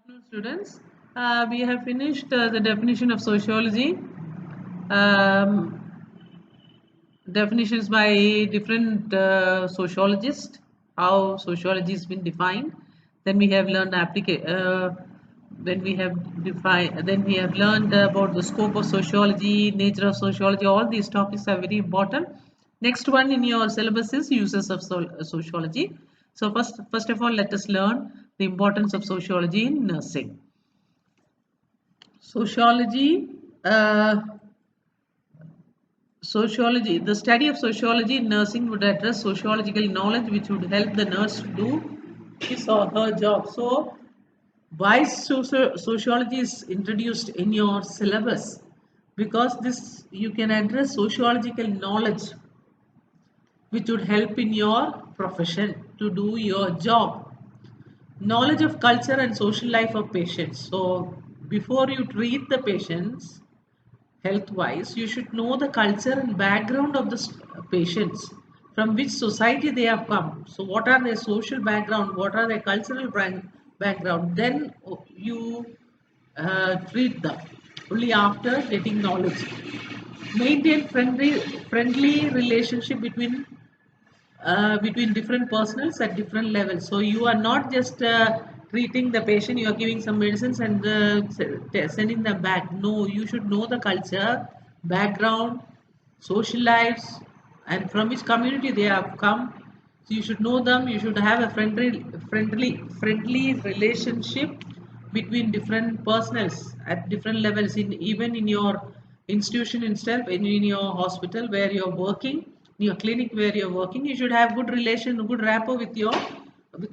Afternoon, students. We have finished the definition of sociology. Um, Definitions by different sociologists, how sociology has been defined. Then we have learned then we have defined. Then we have learned about the scope of sociology, nature of sociology. All these topics are very important. Next one in your syllabus is uses of sociology. So first of all, let us learn the importance of sociology in nursing. Sociology, uh, the study of sociology in nursing would address sociological knowledge which would help the nurse to do his or her job. So, why sociology is introduced in your syllabus? Because this you can address sociological knowledge which would help in your profession to do your job. Knowledge of culture and social life of patients. So, before you treat the patients, health wise, you should know the culture and background of the patients, from which society they have come. So, what are their social background? What are their cultural background? Then you treat them only after getting knowledge. Maintain friendly relationship between different personals at different levels. So you are not just treating the patient, you are giving some medicines and sending them back. No, you should know the culture, background, social lives, and from which community they have come. So you should know them. You should have a friendly relationship between different personals at different levels. Even in your institution itself, in your hospital where you're working, in your clinic where you're working, you should have good rapport with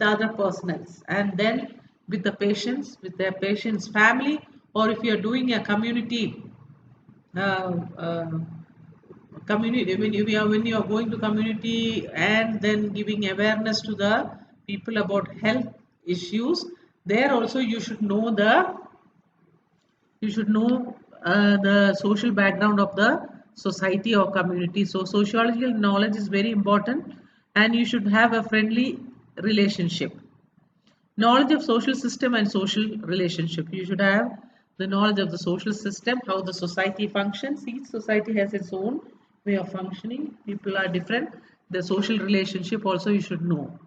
other personals, and then with the patients, with their patients' family, or if you're doing a uh, uh, community, when you are going to community and then giving awareness to the people about health issues, there also you should know the social background of the society or community. So sociological knowledge is very important, and you should have a friendly relationship. Knowledge of social system and social relationship. You should have the knowledge of the social system, how the society functions. Each society has its own way of functioning. People are different. The social relationship also you should know.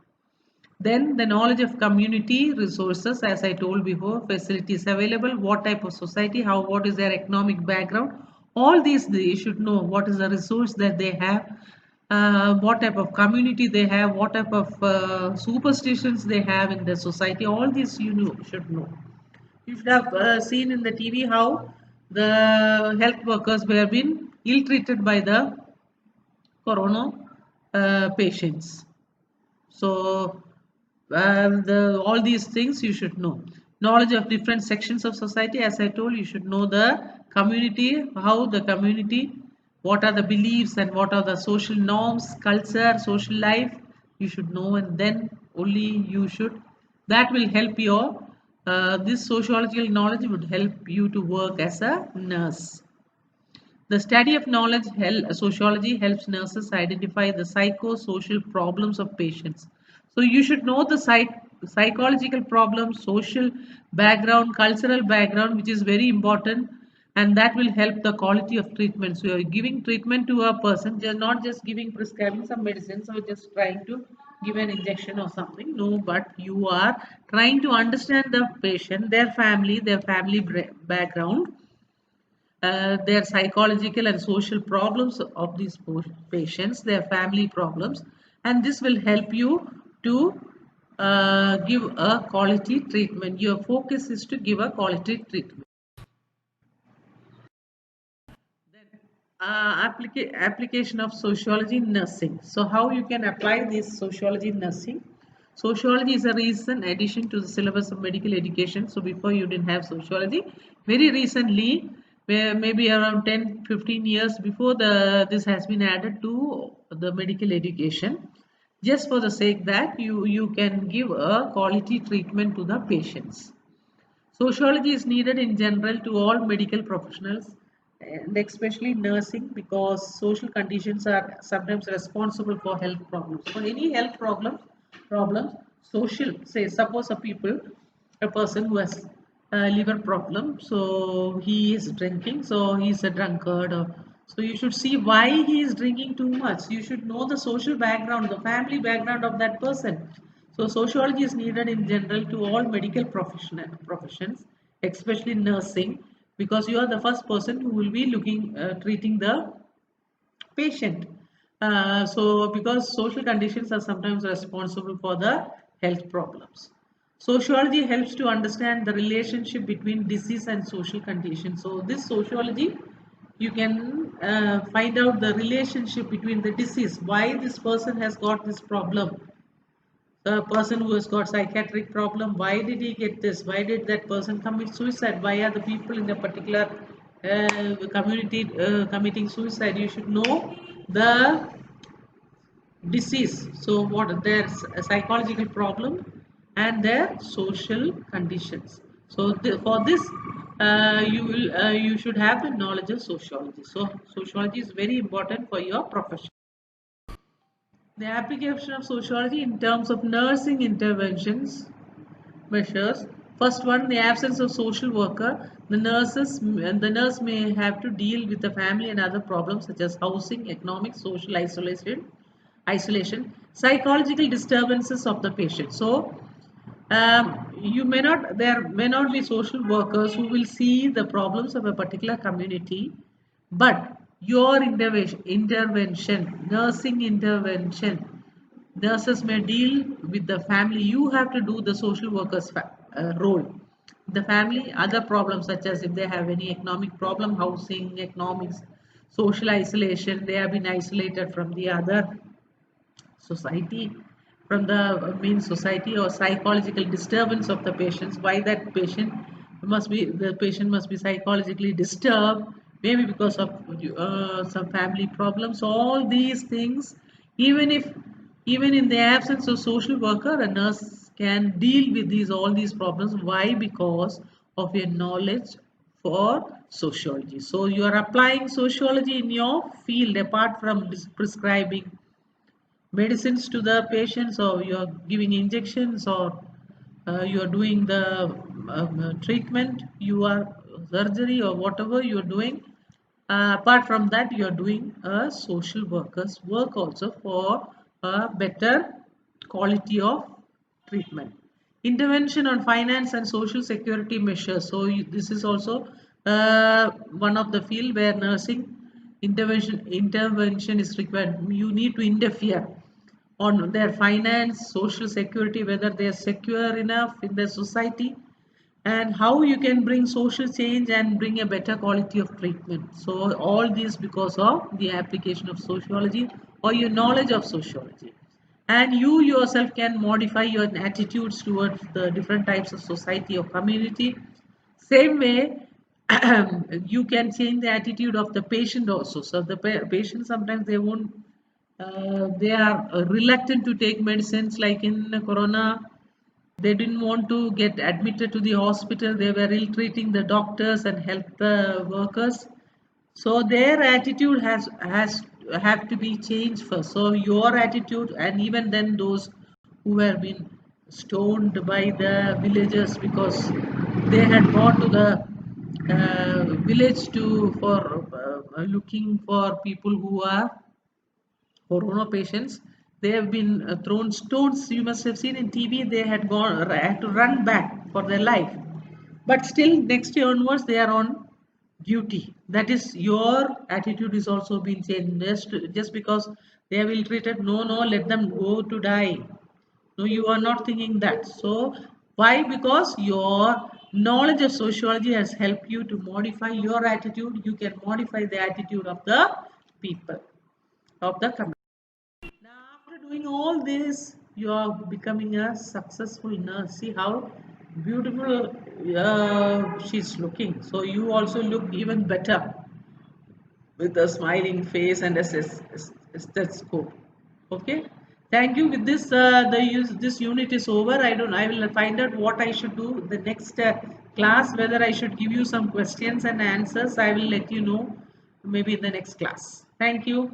Then the knowledge of community resources, as I told before, facilities available, what type of society, what is their economic background, all these they should know. What is the resource that they have, what type of community they have, what type of superstitions they have in the society. All these should know. You should have seen in the TV how the health workers were being ill-treated by the corona patients. So, all these things you should know. Knowledge of different sections of society, as I told, you should know the community, how the community, what are the beliefs and what are the social norms, culture, social life. You should know, and then only you should. That will help your. This sociological knowledge would help you to work as a nurse. The study of sociology helps nurses identify the psychosocial problems of patients. So you should know the psychological problems, social background, cultural background, which is very important, and that will help the quality of treatment. So you're giving treatment to a person, you're not just prescribing some medicines or just trying to give an injection or something. No, but you are trying to understand the patient, their family background, their psychological and social problems of these patients, their family problems, and this will help you to give a quality treatment. Your focus is to give a quality treatment. Application of sociology in nursing. So, how you can apply this sociology in nursing? Sociology is a recent addition to the syllabus of medical education. So, before you didn't have sociology. Very recently, maybe around 10-15 years before this has been added to the medical education, just for the sake that you can give a quality treatment to the patients. Sociology is needed in general to all medical professionals, and especially nursing, because social conditions are sometimes responsible for health problems. For any health problems, social, say suppose a people a person who has a liver problem, so he is drinking, so he's a drunkard, or so you should see why he is drinking too much. You should know the social background, the family background of that person. So sociology is needed in general to all medical professions, especially nursing, because you are the first person who will be looking treating the patient. So because social conditions are sometimes responsible for the health problems. Sociology helps to understand the relationship between disease and social conditions. So this sociology, you can find out the relationship between the disease, why this person has got this problem. The person who has got psychiatric problem, why did he get this? Why did that person commit suicide? Why are the people in a particular community committing suicide? You should know the disease. So what their psychological problem and their social conditions. So for this, you should have the knowledge of sociology. So sociology is very important for your profession. The application of sociology in terms of nursing interventions measures. First one, the absence of social worker. The nurse may have to deal with the family and other problems such as housing, economic, social isolation, psychological disturbances of the patient. So there may not be social workers who will see the problems of a particular community, but your intervention, nursing intervention, nurses may deal with the family. You have to do the social workers role. The family, other problems such as if they have any economic problem, housing, economics, social isolation, they have been isolated from the other society, from the main society, or psychological disturbance of the patients, why that patient must be psychologically disturbed, maybe because of some family problems. All these things, even in the absence of social worker, a nurse can deal with all these problems. Why? Because of your knowledge for sociology. So you are applying sociology in your field apart from prescribing medicines to the patients, or you're giving injections, or you're doing the treatment, you are surgery, or whatever you're doing. Apart from that, you're doing a social worker's work also for a better quality of treatment. Intervention on finance and social security measures. So this is also one of the field where nursing intervention is required. You need to interfere on their finance, social security, whether they are secure enough in their society, and how you can bring social change and bring a better quality of treatment. So all this because of the application of sociology or your knowledge of sociology. And you yourself can modify your attitudes towards the different types of society or community. Same way, you can change the attitude of the patient also. So the patient, sometimes they are reluctant to take medicines, like in corona. They didn't want to get admitted to the hospital. They were ill-treating the doctors and health workers. So their attitude has have to be changed first. So your attitude, and even then those who have been stoned by the villagers because they had gone to the village to for looking for people who are corona patients. They have been thrown stones. You must have seen in TV. They had to run back for their life. But still, next year onwards, they are on duty. That is, your attitude is also being changed. Just because they are ill treated, no, no, let them go to die. No, you are not thinking that. So, why? Because your knowledge of sociology has helped you to modify your attitude. You can modify the attitude of the people, of the community. Now, after doing all this, you are becoming a successful nurse. See how beautiful she's looking. So you also look even better with a smiling face and a stethoscope. Okay. Thank you. With this, this unit is over. I will find out what I should do the next class. Whether I should give you some questions and answers, I will let you know maybe in the next class. Thank you.